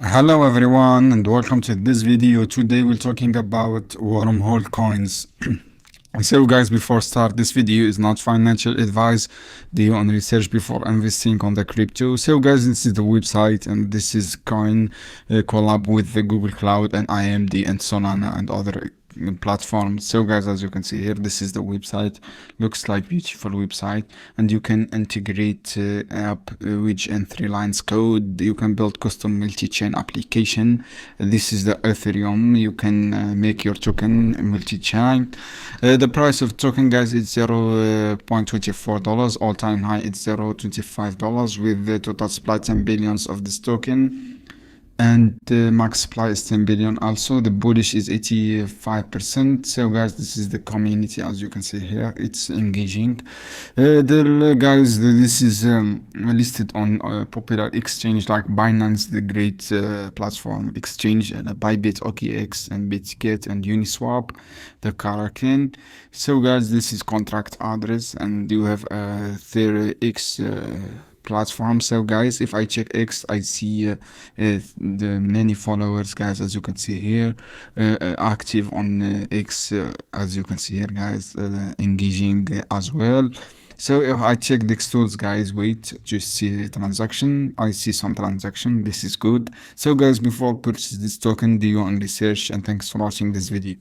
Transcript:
Hello everyone and welcome to this video. Today we're talking about wormhole coins. So guys, before start, this video is not financial advice. Do your own research before investing on the crypto. So guys, this is the website and this is coin collab with the Google Cloud and IMD and Solana and other platforms. So guys, as you can see here, this is the website. Looks like beautiful website, and you can integrate app which and 3 lines code. You can build custom multi-chain application. This is the Ethereum. You can make your token multi-chain. The price of token, guys, is $0.24. All time high it's $0.25 with the total supply 10 billions of this token. And the max supply is 10 billion. Also the bullish is 85%. So guys, this is the community. As you can see here, it's engaging. Guys, this is listed on popular exchange like Binance, the great platform exchange, and Bybit, OKX, and Bitget, and Uniswap, the Kraken. So guys, this is contract address, and you have a 30x platform. So guys, if I check X, I see the many followers, guys, as you can see here, active on X, as you can see here, guys, engaging as well. So if I check the tools, guys, wait, just see transaction. I see some transaction. This is good. So guys, before purchase this token, do your own research, and thanks for watching this video.